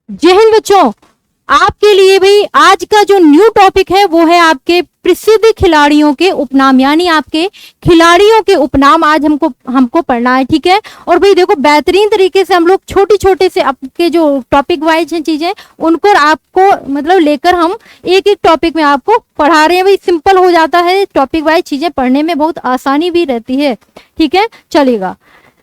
जय हिंद बच्चों। आपके लिए भाई आज का जो न्यू टॉपिक है वो है आपके प्रसिद्ध खिलाड़ियों के उपनाम, यानी आपके खिलाड़ियों के उपनाम आज हमको पढ़ना है। ठीक है। और भाई देखो बेहतरीन तरीके से हम लोग छोटे छोटे से आपके जो टॉपिक वाइज हैं चीजें उनको आपको मतलब लेकर हम एक एक टॉपिक में आपको पढ़ा रहे हैं। भाई सिंपल हो जाता है, टॉपिक वाइज चीजें पढ़ने में बहुत आसानी भी रहती है। ठीक है, चलेगा।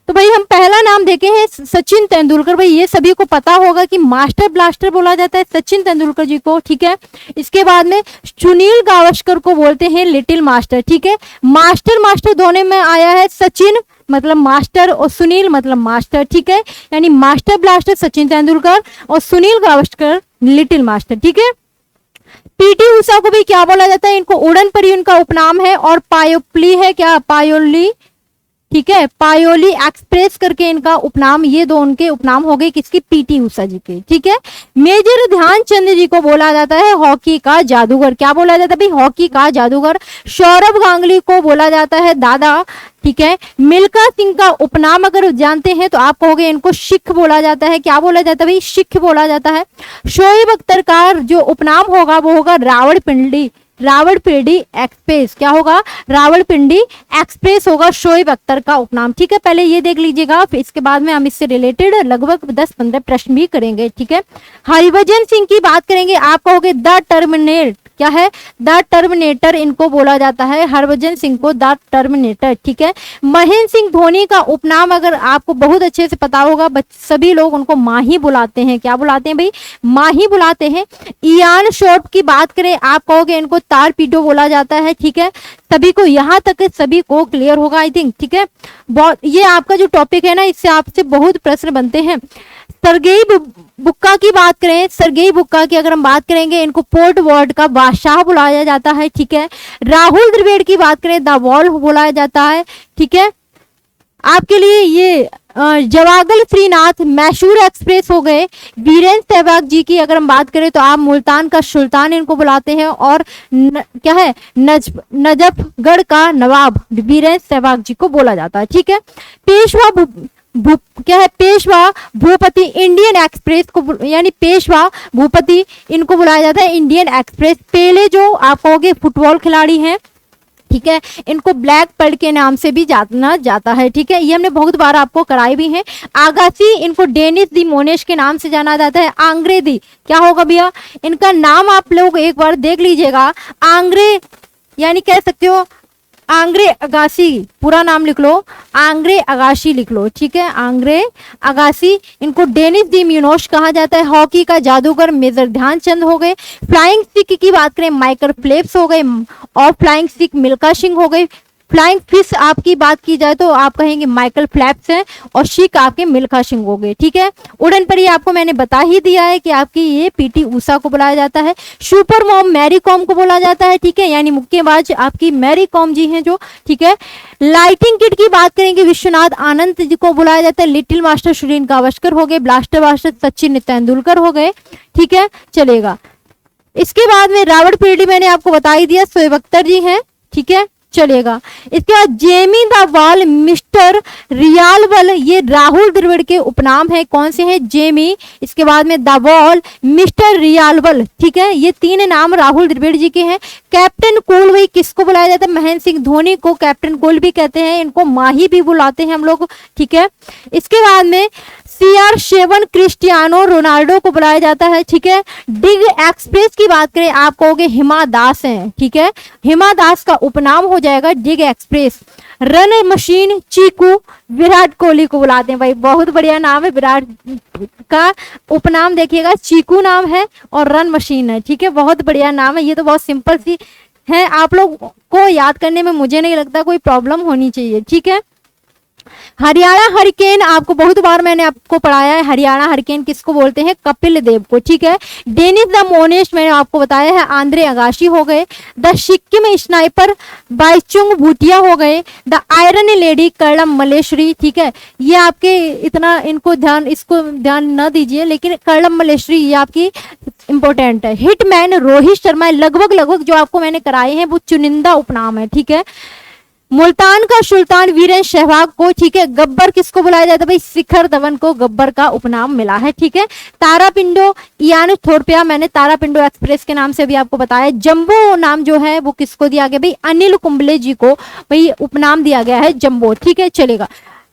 तो भाई हम पहला नाम देखे हैं सचिन तेंदुलकर। भाई ये सभी को पता होगा कि मास्टर ब्लास्टर बोला जाता है सचिन तेंदुलकर जी को। ठीक है। इसके बाद में सुनील गावस्कर को बोलते हैं लिटिल मास्टर। ठीक है। मास्टर मास्टर दोनों में आया है, सचिन मतलब मास्टर और सुनील मतलब मास्टर। ठीक है, यानी मास्टर ब्लास्टर सचिन तेंदुलकर और सुनील गावस्कर लिटिल मास्टर। ठीक है। पीटी उषा को भी क्या बोला जाता है, इनको उड़न परी उनका उपनाम है, और पायोप्ली है क्या, पायोली। ठीक है, पायोली एक्सप्रेस करके इनका उपनाम, ये दो उनके उपनाम हो गए किसकी, पीटी उषा जी के। ठीक है। मेजर ध्यानचंद जी को बोला जाता है हॉकी का जादूगर। क्या बोला जाता है भाई, हॉकी का जादूगर। सौरभ गांगुली को बोला जाता है दादा। ठीक है। मिल्खा सिंह का उपनाम अगर जानते हैं तो आप कहोगे इनको सिख बोला जाता है। क्या बोला जाता है भाई, सिख बोला जाता है। शोएब अख्तर का जो उपनाम होगा वो होगा रावड़पिंडी। रावड़पिंडी एक्सप्रेस, क्या होगा, रावड़पिंडी एक्सप्रेस होगा शोएब अख्तर का उपनाम। ठीक है, पहले ये देख लीजिएगा, फिर इसके बाद में हम इससे रिलेटेड लगभग 10-15 प्रश्न भी करेंगे। ठीक है। हरभजन सिंह की बात करेंगे, आप कहोगे द टर्मिनेट, क्या है, द टर्मिनेटर इनको बोला जाता है, हरभजन सिंह को द टर्मिनेटर। ठीक है। महेंद्र सिंह धोनी का उपनाम अगर आपको बहुत अच्छे से पता होगा, सभी लोग उनको माही बुलाते हैं। क्या बुलाते हैं भाई, माही बुलाते हैं। इयान शॉर्ट की बात करें, आप कहोगे इनको तारपीडो बोला जाता है। ठीक है, सभी को यहाँ तक सभी को क्लियर होगा आई थिंक। ठीक है, बहुत ये आपका जो टॉपिक है ना, इससे आपसे बहुत प्रश्न बनते हैं। सरगेई बुक्का की बात करें, सरगेई बुक्का की अगर हम बात करेंगे, इनको पोर्ट वर्ल्ड का बादशाह बुलाया जाता है। ठीक है। राहुल द्रविड़ की बात करें, द वॉल बुलाया जाता है। ठीक है। आपके लिए ये जवागल श्रीनाथ मैसूर एक्सप्रेस हो गए। वीरेंद्र सहवाग जी की अगर हम बात करें तो आप मुल्तान का सुल्तान इनको बुलाते हैं, और क्या है, नजफगढ़ का नवाब वीरेंद्र सहवाग जी को बोला जाता है। ठीक है। पेशवा क्या है, पेशवा भूपति इंडियन एक्सप्रेस को, यानी पेशवा भूपति इनको बुलाया जाता है इंडियन एक्सप्रेस। पेले जो आप कहोगे फुटबॉल खिलाड़ी हैं, ठीक है, इनको ब्लैक पर्ल के नाम से भी जाना जाता है। ठीक है, ये हमने बहुत बार आपको कराई भी है। आगासी इनको डेनिस दी मोनेश के नाम से जाना जाता है। आंग्रे दी, क्या होगा भैया, इनका नाम आप लोग एक बार देख लीजिएगा, आंग्रे, यानी कह सकते हो आंग्रे अगासी, पूरा नाम लिख लो, आंग्रे अगासी लिख लो। ठीक है, आंग्रे अगासी, इनको डेनिस दी म्यूनोश कहा जाता है। हॉकी का जादूगर मेजर ध्यानचंद हो गए। फ्लाइंग सिख की बात करें, माइकल फेल्प्स हो गए, और फ्लाइंग सिख मिल्खा सिंह हो गए। फ्लाइंग फिश आपकी बात की जाए तो आप कहेंगे माइकल फेल्प्स हैं, और सिख आपके मिल्खा सिंह हो गए। ठीक है। उड़न परी आपको मैंने बता ही दिया है कि आपकी ये पीटी उषा को बुलाया जाता है। सुपर मॉम मैरी कॉम को बोला जाता है। ठीक है, यानी मुक्केबाज आपकी मैरी कॉम जी हैं जो। ठीक है। लाइटिंग किट की बात करेंगे, विश्वनाथ आनंद जी को बुलाया जाता है। लिटिल मास्टर सुनील गावस्कर हो गए। ब्लास्टर मास्टर सचिन तेंदुलकर हो गए। ठीक है, चलेगा। इसके बाद में रावड़पिंडी मैंने आपको बता ही दिया, शोएब अख्तर जी हैं। ठीक है, चलेगा। इसके बाद जेमी द वॉल, मिस्टर रियालवल, ये राहुल द्रविड़ के उपनाम है। कौन से हैं, जेमी, इसके बाद में द वॉल, मिस्टर रियालवल। ठीक है, ये तीन नाम राहुल द्रविड़ जी के हैं। कैप्टन कूल भाई किसको बुलाया जाता है, महेंद्र सिंह धोनी को कैप्टन कूल भी कहते हैं, इनको माही भी बुलाते हैं हम लोग। ठीक है। इसके बाद में CR7 क्रिस्टियानो रोनाल्डो को बुलाया जाता है। ठीक है। डिग एक्सप्रेस की बात करें, आप कहोगे हिमा दास हैं। ठीक है, हिमा दास का उपनाम हो जाएगा डिग एक्सप्रेस। रन मशीन चीकू विराट कोहली को बुलाते हैं। भाई बहुत बढ़िया नाम है, विराट का उपनाम देखिएगा चीकू नाम है और रन मशीन है। ठीक है, बहुत बढ़िया नाम है। ये तो बहुत सिंपल सी है, आप लोग को याद करने में मुझे नहीं लगता कोई प्रॉब्लम होनी चाहिए। ठीक है। हरियाणा हरिकेन, आपको बहुत बार मैंने आपको पढ़ाया है, हरियाणा हरिकेन किसको बोलते हैं, कपिल देव को। ठीक है। डेनिस द मोनेश मैंने आपको बताया है, आंद्रे अगाशी हो गए। द सिक्किम स्नाइपर बाइचुंग भूटिया हो गए। The iron lady Karnam Malleswari. ठीक है, ये आपके इतना इनको ध्यान, इसको ध्यान न दीजिए, लेकिन कर्णम मल्लेश्वरी ये आपकी इंपॉर्टेंट है। हिटमैन रोहित शर्मा, लगभग जो आपको मैंने कराए हैं वो चुनिंदा उपनाम है। ठीक है। मुल्तान का सुल्तान वीरेंद्र सहवाग को, ठीक है। गब्बर किसको बुलाया जाता है भाई, शिखर धवन को गब्बर का उपनाम मिला है, ठीक है। तारापिंडो इयान थोरपिया, मैंने तारापिंडो एक्सप्रेस के नाम से भी आपको बताया। जंबो नाम जो है वो किसको दिया गया भाई, अनिल कुंबले जी को भाई उपनाम दिया गया है जंबो, ठीक है। चलेगा,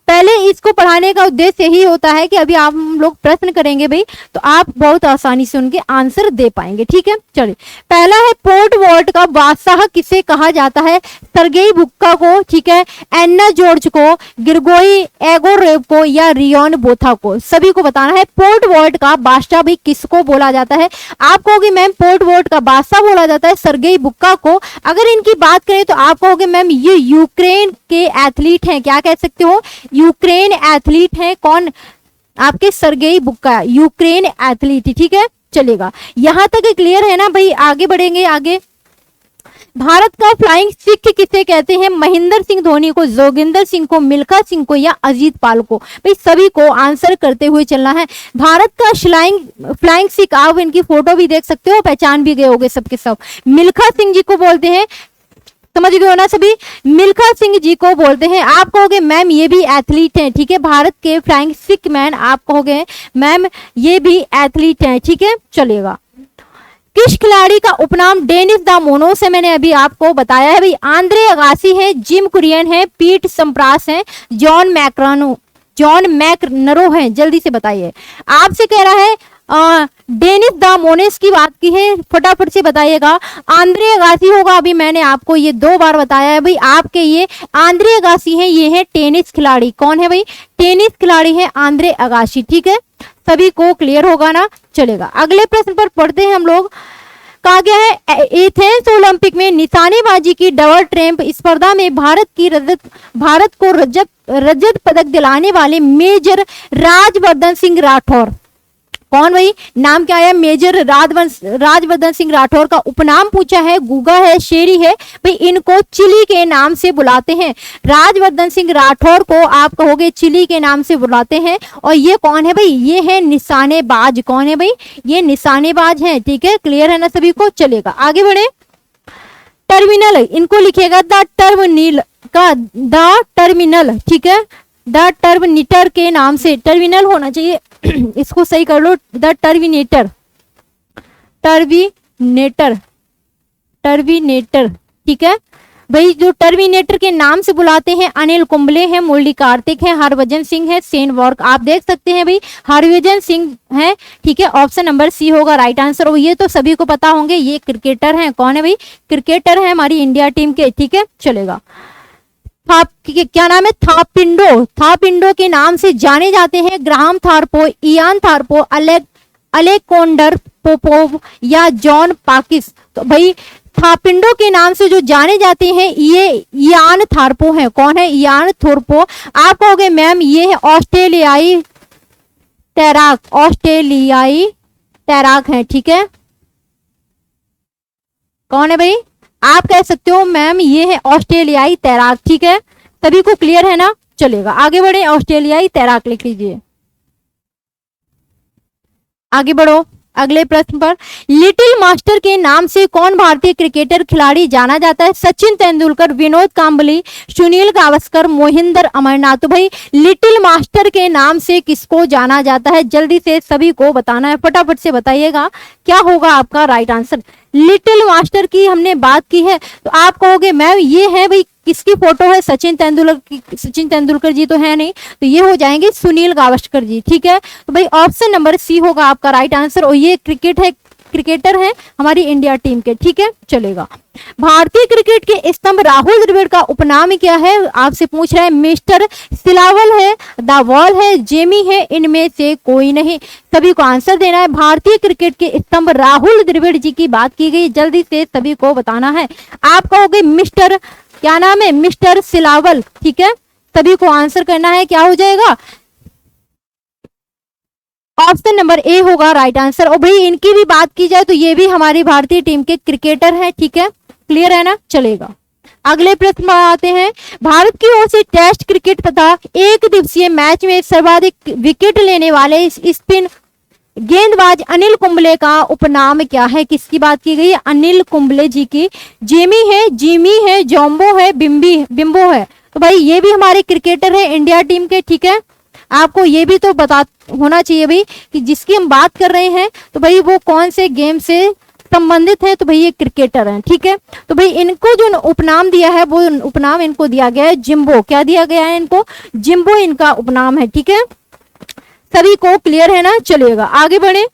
पहले इसको पढ़ाने का उद्देश्य यही होता है कि अभी आप लोग प्रश्न करेंगे भाई तो आप बहुत आसानी से उनके आंसर दे पाएंगे, ठीक है। चलिए, पहला है पोर्ट वॉल्ट का बादशाह किसे कहा जाता है, सर्गेई बुक्का को, ठीक है, एन्ना जॉर्ज को, ग्रिगोरी एगोरेव को या रियोन बोथा को। सभी को बताना है पोर्ट वॉल्ट का बादशाह भाई किसको बोला जाता है। आप कहोगे मैम पोर्ट वॉल्ट का बादशाह बोला जाता है सर्गेई बुक्का को। अगर इनकी बात करें तो आप कहोगे मैम ये यूक्रेन के एथलीट हैं, क्या कह सकते हो, यूक्रेन एथलीट है। कौन, आपके सर्गेई बुक्का, यूक्रेन एथलीट, ठीक है। चलेगा, यहां तक क्लियर है ना भाई, आगे बढ़ेंगे। आगे, भारत का फ्लाइंग सिख किसे कहते हैं, महेंद्र सिंह धोनी को, जोगिंदर सिंह को, मिल्खा सिंह को या अजीत पाल को। भाई सभी को आंसर करते हुए चलना है। भारत का फ्लाइंग सिख, आप इनकी फोटो भी देख सकते हो, पहचान भी गए होंगे सबके सब। मिल्खा सिंह जी को बोलते हैं, समझ गए हो ना सभी, मिल्खा सिंह जी को बोलते हैं। आप कहोगे मैम ये भी एथलीट हैं, ठीक है, भारत के फ्लाइंग सिख मैन, आप कहोगे मैम ये भी एथलीट हैं, ठीक है। चलेगा, किस खिलाड़ी का उपनाम डेनिस द मोनोस है, मैंने अभी आपको बताया है भाई, आंद्रे अगासी है, जिम कुरियन है, पीट संप्रास है, जॉन मैकनरो है। जल्दी से बताइए, आपसे कह रहा है डेनिस द मोनेस की बात की है, फटाफट से बताइएगा। आंद्रे अगासी होगा, अभी मैंने आपको ये 2 बार बताया है भाई, आपके ये आंद्रे अगासी हैं, ये है टेनिस खिलाड़ी। कौन है भाई, टेनिस खिलाड़ी है आंद्रे अगासी, ठीक है। सभी को क्लियर होगा ना। चलेगा, अगले प्रश्न पर पढ़ते हैं हम लोग। कहा गया है एथेंस ओलंपिक में निशानेबाजी की डबल ट्रैम्प स्पर्धा में भारत को रजत पदक दिलाने वाले मेजर राजवर्धन सिंह राठौर, कौन भाई, नाम क्या है, मेजर राजवर्धन सिंह राठौर का उपनाम पूछा है, गुगा है, शेरी है भाई, इनको चिली के नाम से बुलाते हैं। राजवर्धन सिंह राठौर को आप कहोगे चिली के नाम से बुलाते हैं। और ये कौन है भाई, ये है निशानेबाज। कौन है भाई, ये निशानेबाज है, ठीक है। क्लियर है ना सभी को। चलेगा, आगे बढ़े। टर्मिनल, इनको लिखेगा द टर्मिनल, ठीक है, द टर्मिनेटर के नाम से, टर्मिनल होना चाहिए, इसको सही कर लो, द टर्मिनेटर, ठीक है भाई। जो टर्मिनेटर के नाम से बुलाते हैं अनिल कुंबले हैं, मुरली कार्तिक है, हरभजन सिंह है, सेन वॉर्क, आप देख सकते हैं भाई हरभजन सिंह है, ठीक है। ऑप्शन नंबर सी होगा राइट आंसर। और ये तो सभी को पता होंगे, ये क्रिकेटर हैं। कौन है भाई, क्रिकेटर है हमारी इंडिया टीम के, ठीक है। चलेगा, क्या नाम है, थापिंडो के नाम से जाने जाते हैं ग्राहम थारपो, इयान थारपो, अलेकोंडर पोपोव या जॉन पाकिस। तो भाई थापिंडो के नाम से जो जाने जाते हैं ये इयान थारपो है। कौन है, इयान थोरपो। आप कहोगे मैम ये है ऑस्ट्रेलियाई तैराक है, ठीक है। कौन है भाई, आप कह सकते हो मैम ये है ऑस्ट्रेलियाई तैराक, ठीक है। सभी को क्लियर है ना। चलेगा, आगे बढ़े, ऑस्ट्रेलियाई तैराक लिख लीजिए। आगे बढ़ो अगले प्रश्न पर। लिटिल मास्टर के नाम से कौन भारतीय क्रिकेटर खिलाड़ी जाना जाता है, सचिन तेंदुलकर, विनोद कांबली, सुनील गावस्कर, मोहिंदर अमरनाथ। तो भाई लिटिल मास्टर के नाम से किसको जाना जाता है, जल्दी से सभी को बताना है, फटाफट से बताइएगा क्या होगा आपका राइट आंसर। लिटिल मास्टर की हमने बात की है तो आप कहोगे मैम ये है भाई, किसकी फोटो है, सचिन तेंदुलकर जी तो है नहीं, तो ये हो जाएंगे सुनील गावस्कर जी, ठीक है। तो भाई ऑप्शन नंबर सी होगा आपका राइट आंसर। और ये क्रिकेटर है हमारी इंडिया टीम के, ठीक है। चलेगा, भारतीय क्रिकेट के स्तंभ राहुल द्रविड़ का उपनाम क्या है, आपसे पूछ रहा है। मिस्टर सिलावल है, द वॉल है, जेमी है, इनमें से कोई नहीं। सभी को आंसर देना है। भारतीय क्रिकेट के स्तंभ राहुल द्रविड़ जी की बात की गई, जल्दी से सभी को बताना है। आप कहोगे मिस्टर, क्या नाम है, मिस्टर सिलावल, ठीक है। सभी को आंसर करना है, क्या हो जाएगा, ऑप्शन नंबर ए होगा राइट आंसर। और भाई इनकी भी बात की जाए तो ये भी हमारी भारतीय टीम के क्रिकेटर हैं, ठीक है। क्लियर है ना। चलेगा, अगले प्रश्न में आते हैं। भारत की ओर से टेस्ट क्रिकेट तथा एक दिवसीय मैच में सर्वाधिक विकेट लेने वाले गेंदबाज अनिल कुंबले का उपनाम क्या है? किसकी बात की गई है? अनिल कुंबले जी की। जेमी है, जिमी है, जॉम्बो है, बिम्बो है। तो भाई ये भी हमारे क्रिकेटर है इंडिया टीम के, ठीक है। आपको ये भी तो बता होना चाहिए भाई कि जिसकी हम बात कर रहे हैं तो भाई वो कौन से गेम से संबंधित है, तो भाई ये क्रिकेटर हैं, ठीक है। तो भाई इनको जो उपनाम दिया है वो उपनाम इनको दिया गया है जिम्बो। क्या दिया गया है इनको? जिम्बो इनका उपनाम है, ठीक है। सभी को क्लियर है ना? चलिएगा आगे बढ़े।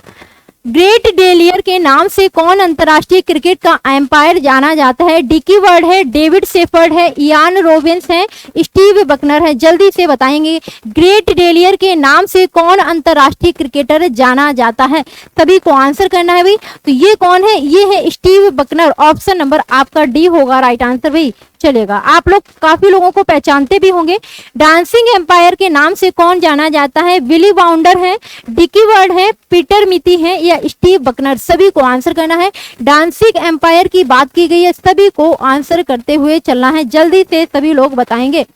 ग्रेट डेलियर के नाम से कौन अंतरराष्ट्रीय क्रिकेट का एम्पायर जाना जाता है? डिकी वर्ड है, डेविड सेफर्ड है, इयान रोबिन्स है, स्टीव बकनर है। जल्दी से बताएंगे ग्रेट डेलियर के नाम से कौन अंतरराष्ट्रीय क्रिकेटर जाना जाता है? सभी को आंसर करना है भाई। तो ये कौन है? ये है स्टीव बकनर। ऑप्शन नंबर आपका डी होगा राइट आंसर भाई। चलेगा, आप लोग काफी लोगों को पहचानते भी होंगे। डांसिंग एम्पायर के नाम से कौन जाना जाता है? विली बाउंडर है, डिकी वर्ड है, पीटर मिती है या स्टीव बकनर? सभी को आंसर करना है। डांसिंग एम्पायर की बात की गई है, सभी को आंसर करते हुए चलना है। जल्दी से सभी लोग बताएंगे।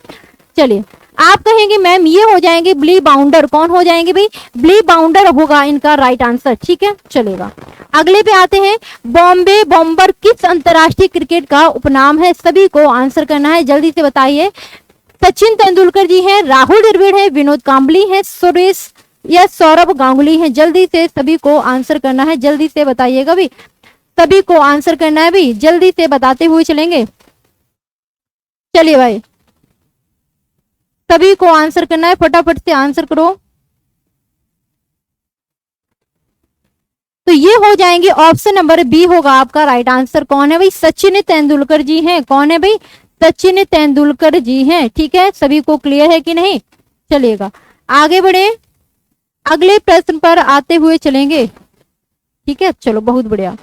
चलिए, आप कहेंगे मैम ये हो जाएंगे ब्ली बाउंडर। कौन हो जाएंगे भाई? ब्ली बाउंडर होगा इनका राइट आंसर, ठीक है। चलेगा, अगले पे आते हैं। बॉम्बे बॉम्बर किस अंतरराष्ट्रीय क्रिकेट का उपनाम है? सभी को आंसर करना है, जल्दी से बताइए। सचिन तेंदुलकर जी हैं, राहुल द्रविड़ है, विनोद कांबली है, सुरेश या सौरभ गांगुली है। जल्दी से सभी को आंसर करना है, जल्दी से बताइएगा भी। सभी को आंसर करना है भी, जल्दी से बताते हुए चलेंगे। चलिए भाई, सभी को आंसर करना है, फटाफट से आंसर करो। तो ये हो जाएंगे ऑप्शन नंबर बी होगा आपका राइट आंसर। कौन है भाई? सचिन तेंदुलकर जी हैं। कौन है भाई? सचिन तेंदुलकर जी हैं, ठीक है। सभी को क्लियर है कि नहीं? चलिएगा आगे बढ़े, अगले प्रश्न पर आते हुए चलेंगे, ठीक है। चलो, बहुत बढ़िया।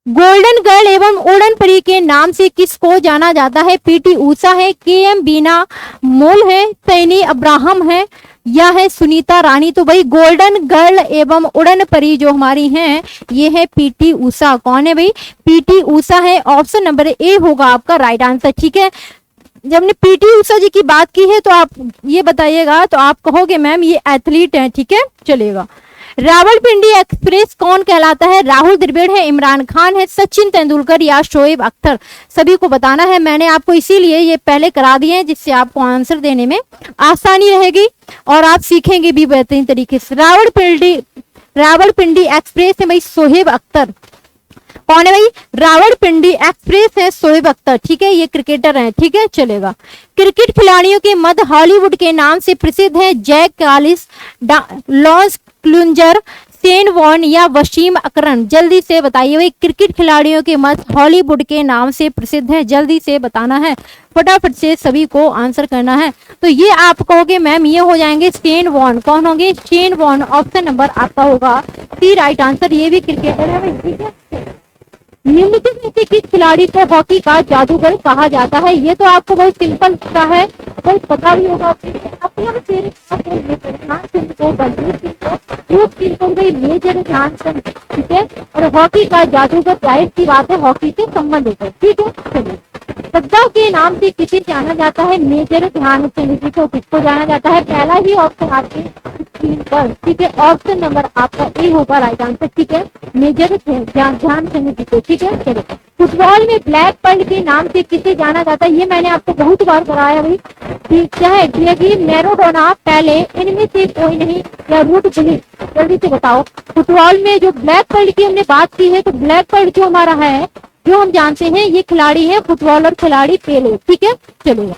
गोल्डन गर्ल एवं उड़न परी के नाम से किसको जाना जाता है? पीटी ऊषा है, के एम बीना मोल है, सैनी अब्राहम है या है सुनीता रानी? तो भाई गोल्डन गर्ल एवं उड़न परी जो हमारी हैं ये है पीटी ऊषा। कौन है भाई? पीटी ऊषा है। ऑप्शन नंबर ए होगा आपका राइट आंसर, ठीक है। जब हमने पीटी ऊषा जी की बात की है तो आप ये बताइएगा, तो आप कहोगे मैम ये एथलीट है, ठीक है। चलेगा, रावलपिंडी एक्सप्रेस कौन कहलाता है? राहुल द्रविड़ है, इमरान खान है, सचिन तेंदुलकर या शोएब अख्तर? सभी को बताना है। मैंने आपको इसीलिए ये पहले करा दिए हैं जिससे आपको आंसर देने में आसानी रहेगी और आप सीखेंगे भी बेहतरीन तरीके से। रावलपिंडी एक्सप्रेस है भाई शोएब अख्तर। कौन है भाई? रावलपिंडी एक्सप्रेस है शोएब अख्तर, ठीक है। ये क्रिकेटर हैं, ठीक है। चलेगा, क्रिकेट खिलाड़ियों के मध्य हॉलीवुड के नाम से प्रसिद्ध है जैक कालिस, लॉन्स क्लूंजर, शेन वॉर्न या वसीम अकरम? जल्दी से बताइए भाई, क्रिकेट खिलाड़ियों के मध्य हॉलीवुड के नाम से प्रसिद्ध है। जल्दी से बताना है, फटाफट से सभी को आंसर करना है। तो ये आप कहोगे मैम ये हो जाएंगे शेन वॉर्न। कौन होंगे? Shane Warne. ऑप्शन नंबर आपका होगा सी राइट आंसर। ये भी क्रिकेटर है भाई, ठीक है। निम्नलिखित में से किस खिलाड़ी को हॉकी का जादूगर कहा जाता है? ये तो आपको बहुत सिंपल सा है, बहुत पता भी होगा। मेजर ध्यानचंद, ठीक है। और हॉकी का जादूगर जाहिर सी बात है हॉकी से संबंधित है, ठीक है। चलिए, सद्दा के नाम से किसे जाना जाता है? मेजर ध्यानचंद जी को किसको जाना जाता है? पहला ही ऑप्शन आपके स्क्रीन पर, ठीक है। ऑप्शन नंबर आपका ए होगा राइट आंसर, ठीक है। मेजर ध्यानचंद जी को, ठीक है। चलिए, फुटबॉल में ब्लैक पर्ल के नाम से किसे जाना जाता है? ये मैंने आपको बहुत बार कराया भाई, ठीक है। डिएगो मैराडोना, पहले, इनमें से कोई नहीं या रूट पुलिस? जल्दी से बताओ। फुटबॉल में जो ब्लैक पर्ल की हमने बात की है, तो ब्लैक पर्ल जो हमारा है, जो हम जानते हैं ये खिलाड़ी है फुटबॉलर खिलाड़ी पेले, ठीक है। चलिए,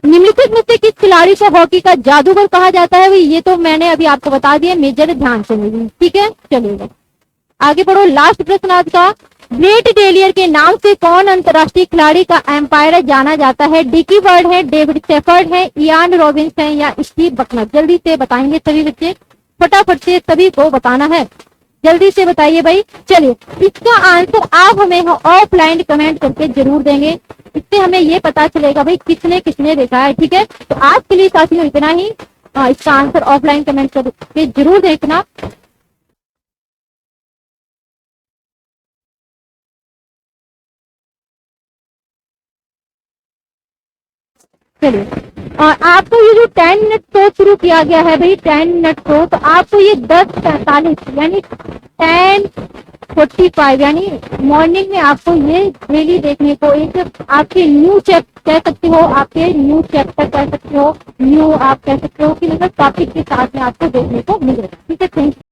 निम्नलिखित में से किस खिलाड़ी को हॉकी का जादूगर कहा जाता है? ये तो मैंने अभी आपको बता दिया, मेजर ध्यानचंद जी, ठीक है। चलिएगा आगे बढ़ो, लास्ट प्रश्न आज का। ग्रेट डेलियर के नाम से कौन अंतरराष्ट्रीय खिलाड़ी का एम्पायर जाना जाता है? डिकी वर्ड है, डेविड सेफर्ड है, इयान रॉबिन्स है या स्टीव बकनर? जल्दी से बताएंगे सभी बच्चे, फटाफट से सभी को बताना है, जल्दी से बताइए भाई। चलिए, इसका आंसर आप हमें ऑफलाइन कमेंट करके जरूर देंगे, इससे हमें ये पता चलेगा भाई किसने किसने देखा है, ठीक है। तो आज के लिए साथियों इतना ही। इसका आंसर ऑफलाइन कमेंट करके जरूर देखना। चलिए। और आपको ये जो 10 मिनट शो शुरू किया गया है भाई, 10 मिनट शो, तो आपको ये 10:45 यानी 10:45 यानी मॉर्निंग में आपको ये डेली देखने को एक आपके न्यू कह सकते हो, आपके न्यू चैप्टर कह सकते हो, न्यू आप कह सकते हो कि मतलब टॉपिक के साथ में आपको देखने को मिलेगा। ठीक है, थैंक यू।